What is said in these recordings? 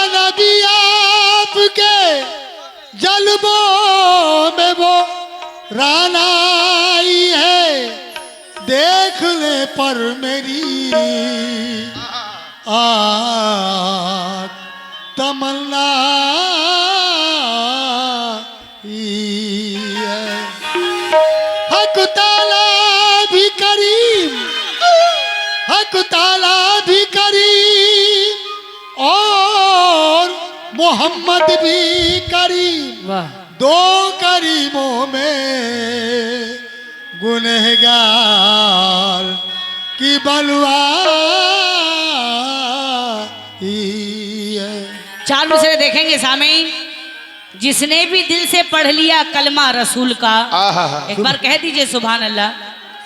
नबी आपके जलबों में वो रानाई है, देखने पर मेरी तमन्ना हक ताला भी करीम, हक ताला भी करीम और मोहम्मद भी करीम, दो करीमों में गुनहगार की बलवा। चार दूसरे देखेंगे सामीन, जिसने भी दिल से पढ़ लिया कलमा रसूल का, एक बार कह दीजिए सुभान अल्लाह।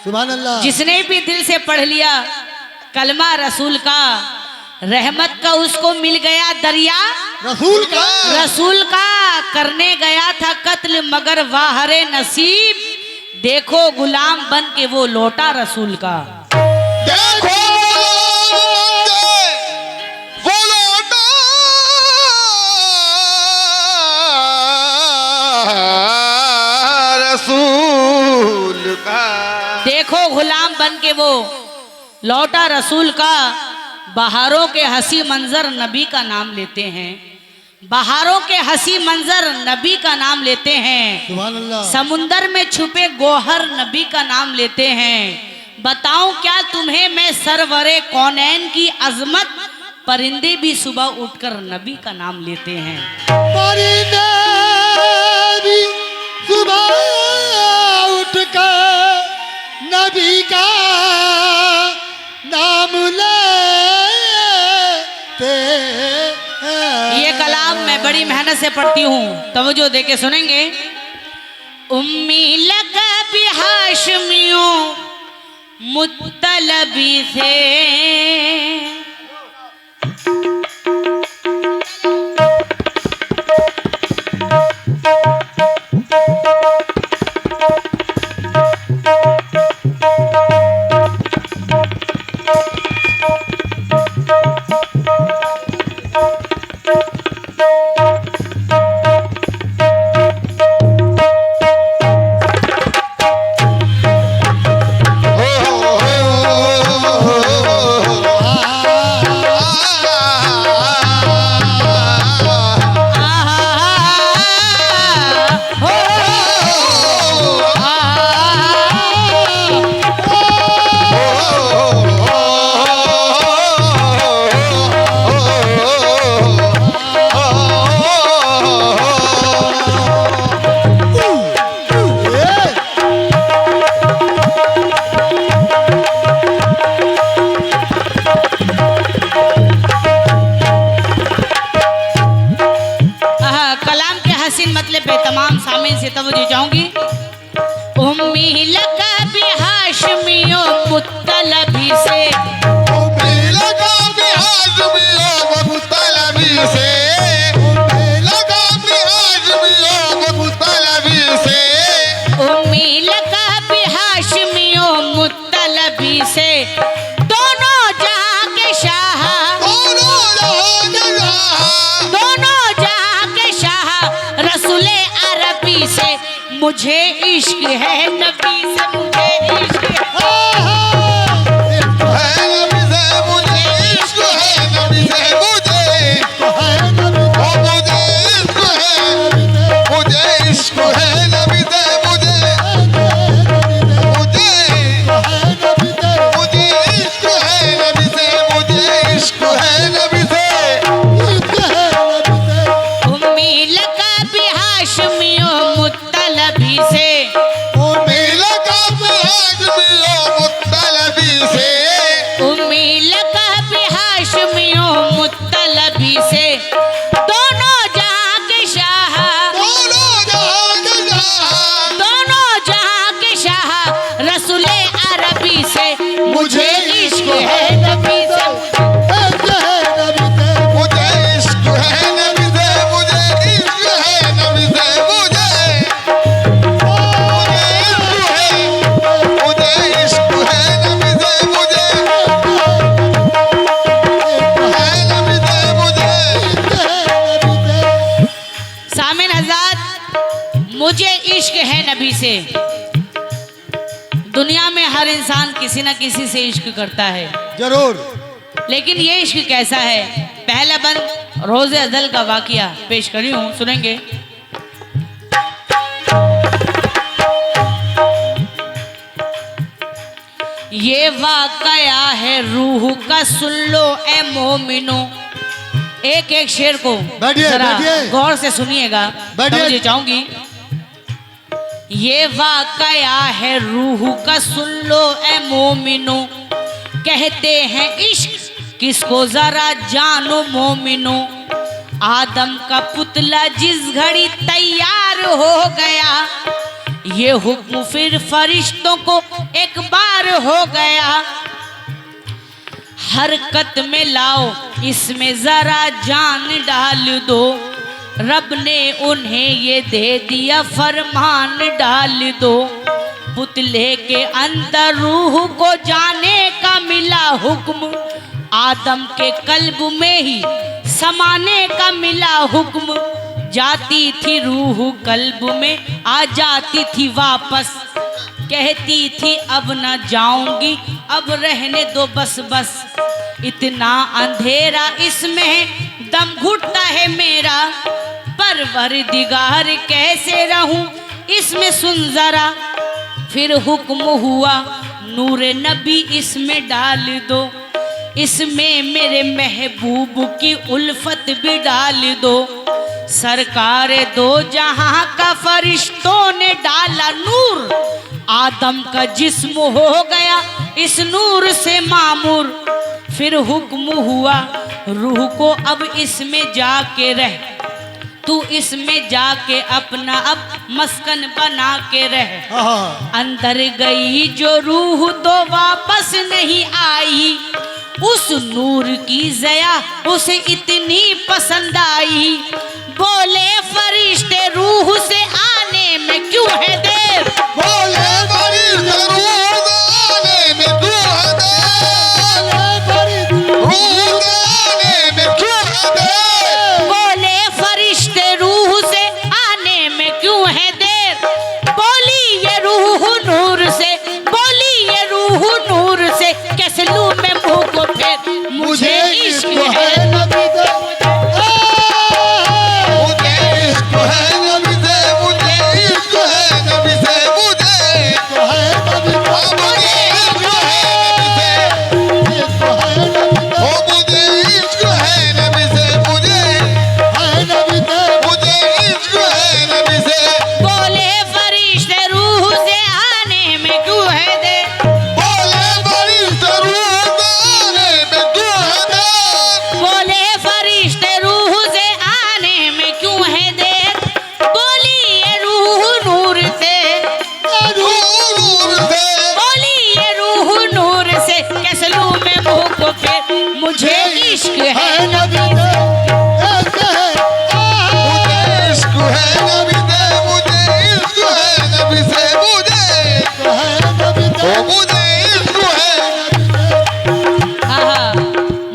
सुभान अल्लाह। जिसने भी दिल से पढ़ लिया कलमा रसूल का, रहमत का उसको मिल गया दरिया रसूल का करने गया था कत्ल मगर वाहरे नसीब, देखो गुलाम बन के वो लौटा रसूल का। देखो वो लौटा रसूल का, देखो गुलाम बन के वो लौटा रसूल का। बहारों के हंसी मंजर नबी का नाम लेते हैं, बहारों के हंसी मंजर नबी का नाम लेते हैं। सुभान अल्लाह। समुंदर में छुपे गोहर नबी का नाम लेते हैं। बताऊं क्या तुम्हें मैं सरवरे कौनैन की अजमत, परिंदे भी सुबह उठकर नबी का नाम लेते हैं। परिंदे भी सुबह उठकर नबी का नाम लेते हैं। ये कलाम मैं बड़ी मेहनत से पढ़ती हूँ, तवज्जो देके सुनेंगे। उम्मी लक़ब हाशमियों मुत्तलबी से, तमाम सामीन से तवज्जो चाहूंगी। उम्मी लक़ब हाशमियों मुत्तलबी से, उम्मी लक़ब हाशमियों मुत्तलबी से, उम्मी लक़ब हाशमियों मुत्तलबी से, उम्मी लक़ब हाशमियों मुत्तलबी से, दोनों जहां के शाह, दोनों जहां के शाह रसूले अरबी से, मुझे इश्क है नबी से, मुझे इश्क है नबी से, मुझे इश्क है नबी से, मुझे इश्क है नबी से, मुझे इश्क है नबी से, मुझे इश्क है नबी से। उम्मी लक़ब हाशमियों मुत्तलबी से, उम्मी लक़ब हाशमियों मुत्तलबी से, उम्मी लक़ब हाशमियों मुत्तलबी से, दोनों जहां के शाह, दोनों जहां के शाह रसूले अरबी से, मुझे इश्क है नबी से, मुझे इश्क है नबी से, मुझे इश्क है नबी से, मुझे इश्क है नबी से, मुझे है नबी से, मुझे है नबी से। दुनिया में हर इंसान किसी न किसी से इश्क करता है, जरूर। लेकिन ये इश्क कैसा है? पहला बंद रोज़े अज़ल का वाकया पेश करी हूँ, सुनेंगे। ये वाकया है रूह का, सुन लो ए मोमिनो। एक एक शेर को बैठिए, जरा बैठिए। गौर से सुनिएगा, बैठिए। समझ जाऊंगी। ये वाकया है रूह का, सुन लो ए मोमिनो। कहते हैं इश्क किसको जरा जानो मोमिनो। आदम का पुतला जिस घड़ी तैयार हो गया, ये हुक्म फिर फरिश्तों को एक बार हो गया। हरकत में लाओ इसमें जरा जान डाल दो। रब ने उन्हें ये दे दिया फरमान डाल दो। पुतले के अंदर रूह को जाने का मिला हुक्म। आदम के कल्ब में ही समाने का मिला हुक्म। जाती थी रूह कल्ब में, आ जाती थी वापस। कहती थी अब न जाऊंगी, अब रहने दो बस बस। इतना अंधेरा इसमें है, दम घुटता है मेरा। परवरदिगार कैसे रहूं इसमें, सुन जरा। फिर हुक्म हुआ नूर नबी इसमें डाल दो। इसमें मेरे महबूब की उल्फत भी डाल दो। सरकार दो जहां का फरिश्तों ने डाला नूर। आदम का जिस्म हो गया इस नूर से मामूर। फिर हुक्म हुआ रूह को अब इसमें जाके रह। तू इसमें जाके अपना अब मस्कन बना के रह। अंदर गई जो रूह तो वापस नहीं आई। उस नूर की ज़या उसे इतनी पसंद आई। बोले फरिश्ते रूह से आने में क्यों है देर। बोले फरिश्ते रूह से आने में क्यों है देर। रूह से आने में क्यों है देर। बोले फरिश्ते रूह से आने में क्यों है देर। बोली ये रूह नूर से, बोली ये रूह नूर से। कैसे लूं मैं मुंह को फेर, मुझे इश्क है नबी से। मुझे इश्क है नबी से, मुझे इश्क है नबी से, मुझे मुझे इश्क है नबी से। ओ मुझे इश्क है नबी से, मुझे इश्क है नबी से। बोले फरिश्ते रूह से आने में क्यों है देर। बोले फरिश्ते रूह से आने में क्यों है देर। बोले फरिश्ते रूह से आने में क्यों है देर। बोली ये रूह नूर से, नूर से। बोली ये रूह नूर से। कैसे लूं मैं मुंह को फेर, मुझे इश्क है नबी से। मुझे इश्क है नबी से, मुझे इश्क है नबी से, मुझे इश्क है। हाँ,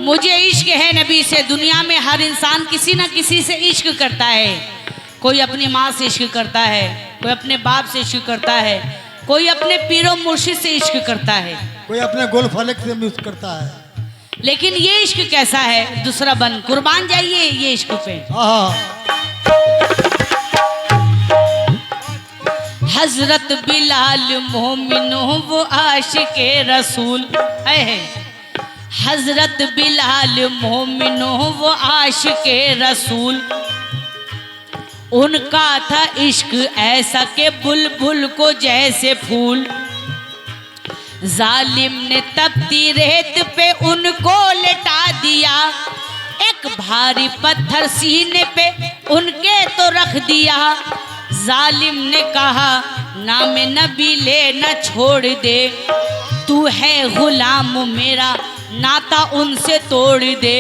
मुझे इश्क है नबी से। दुनिया में हर इंसान किसी न किसी से इश्क करता है। कोई अपनी माँ से इश्क करता है, कोई अपने बाप से इश्क करता है, कोई अपने पीरो मुर्शिद से इश्क करता है। कोई अपने गोल फलक से मिस करता है। लेकिन ये इश्क कैसा है? दूसरा बन कुर्बान जाइए ये इश्क पे। हजरत बिलाल मोमिनो वो आशिके रसूल है। हजरत बिलाल मोमिनो वो आशिके रसूल। उनका था इश्क ऐसा के बुलबुल को जैसे फूल। जालिम ने तपती रेत पे उनको लेटा दिया। एक भारी पत्थर सीने पे उनके तो रख दिया। जालिम ने कहा नाम नबी ले न छोड़ दे। तू है गुलाम मेरा, नाता उनसे तोड़ दे।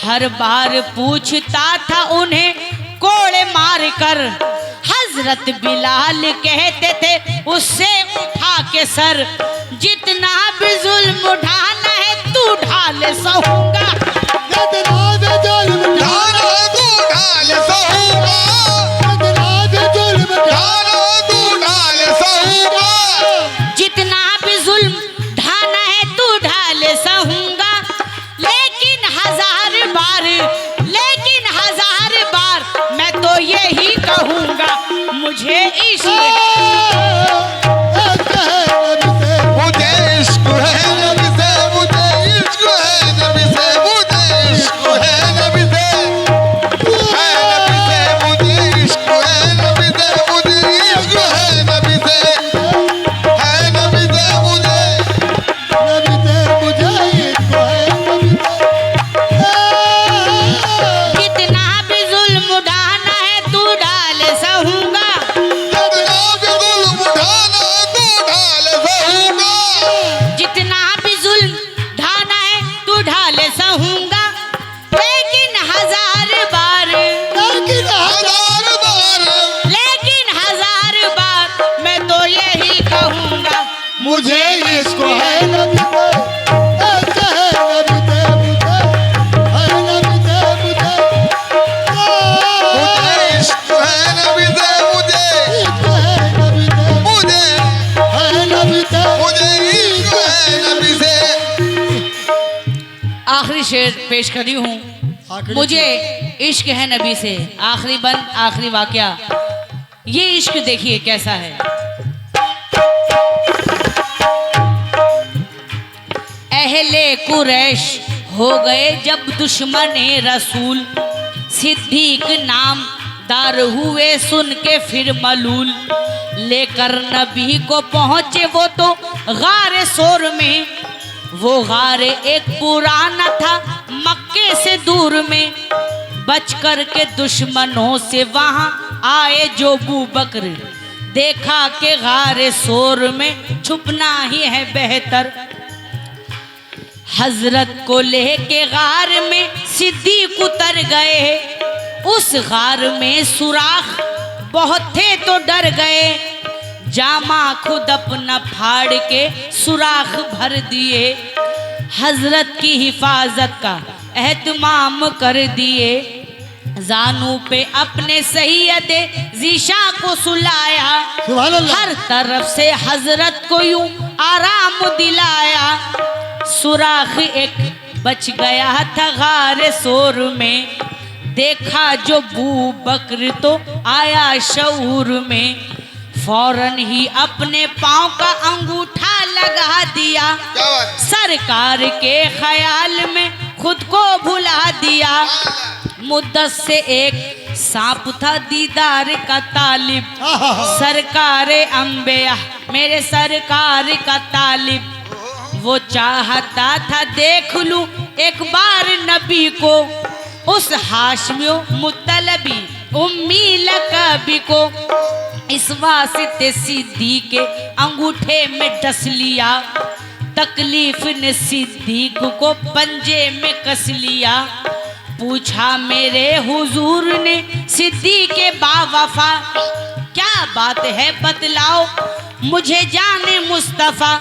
हर बार पूछता था उन्हें कोड़े मार कर। हजरत बिलाल कहते थे उससे उठा के सर। जितना भी जुल्म उठाना है तू ढाल सहूंगा। जितना भी जुल्म ढाल तू ढाल सहूंगा। जितना भी जुल्म ढाल तू मुझे इश्क मुझे इश्क है नबी से, मुझे इश्क है नबी से, मुझे इश्क है नबी से, है नबी से, मुझे इश्क है नबी से, मुझे इश्क है नबी से, है नबी से, मुझे कितना भी जुल्म उठाना है तू ढाल सहूंगा, जितना भी जुल्म उठाना तू ढाल सहूंगा, जितना भी जुल्म ढाना है तू ढाल सहूंगा, लेकिन हजार बार मैं तो यही कहूंगा मुझे इसको है नबी से, ऐसे है नबी से मुझे, है नबी से मुझे, मुझे इश्क है नबी से, मुझे इसको है नबी से, मुझे है नबी से, मुझे इश्क है नबी से। आखिरी शेर पेश करी हूँ। आखिरी मुझे इश्क है नबी से, आखिरी बंद आखिरी वाकया। ये इश्क देखिए कैसा है। अहले कुरैश हो गए जब दुश्मन रसूल, सिद्दीक नाम दार हुए सुन के फिर मलूल, लेकर नबी को पहुंचे वो तो गारे सोर में, वो गार एक पुराना था मक्के से दूर में, बच कर के दुश्मनों से वहां आए जो अबू बकर, देखा के गारे सोर में छुपना ही है बेहतर, हजरत को लेके गार में सिद्दीक उतर गए, उस गार में सुराख बहुत थे तो डर गए, जामा खुद अपना फाड़ के सुराख भर दिए, हजरत की हिफाजत का एहतमाम कर दिए, जानू पे अपने सैयद जीशा को सुलाया, सुभान अल्लाह। हर तरफ से हजरत को यूं आराम दिलाया, सुराख एक बच गया था गारे सोर में, देखा जो अबू बकर तो आया शऊर में, फौरन ही अपने पांव का अंगूठा लगा दिया, क्या बात? सरकार के ख्याल में खुद को भुला दिया, मुद्दत से एक सांप था दीदार का तालिब, सरकार अंबिया मेरे सरकार का तालिब, वो चाहता था देख लूं एक बार नबी को, उस हाशमियों मुत्तलबी उम्मी लकबी को, इस वास्ते सिद्दीक के अंगूठे में डस लिया, तकलीफ ने सिद्दीक को पंजे में कस लिया, पूछा मेरे हुजूर ने सिद्दीक के बावफा, क्या बात है बतलाओ मुझे जाने मुस्तफा,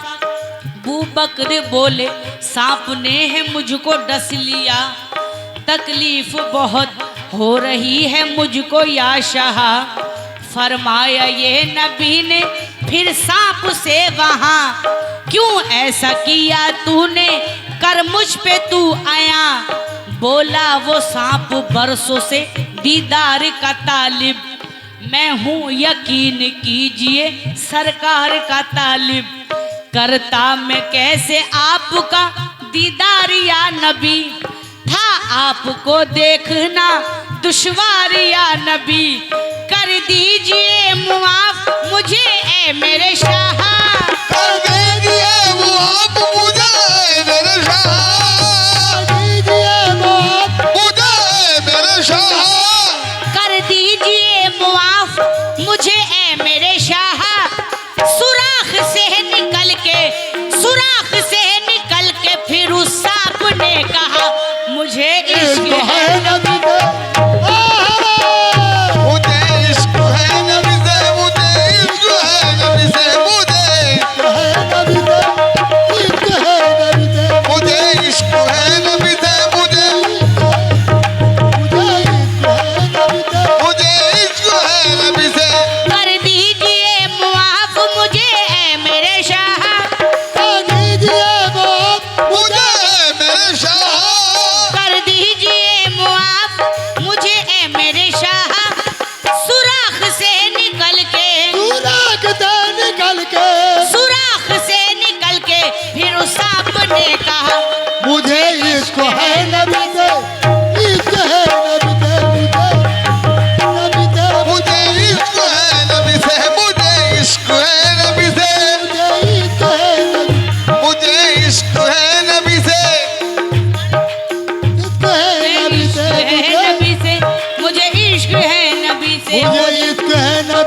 अबू बकर बोले सांप ने है मुझको डस लिया, तकलीफ बहुत हो रही है मुझको या शाह, फरमाया ये नबी ने फिर सांप से वहां, क्यों ऐसा किया तूने कर मुझ पे तू आया, बोला वो सांप बरसों से दीदार का तालिब, मैं हूँ यकीन कीजिए सरकार का तालिब, करता मैं कैसे आपका दीदार या नबी, था आपको देखना दुश्वार या नबी, कर दीजिए मुआफ मुझे ए मेरे शाह, कर दीजिए मुआफ मुझे मेरे शाह, दीजिए माफ, मुझे मेरे शाह, कर दीजिए मुआफ मुझे ए मेरे शाह, सुराख से निकल के फिर उस सांप ने कहा मुझे इश्क इसको है है नबी से, मुझे इश्क है नबी से, मुझे इश्क है नबी से, मुझे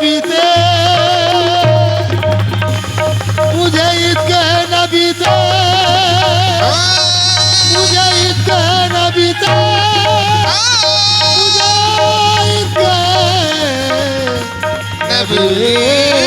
नबी से, मुझे इसके नबी से, मुझे इसके नबी से, मुझे इसके नबी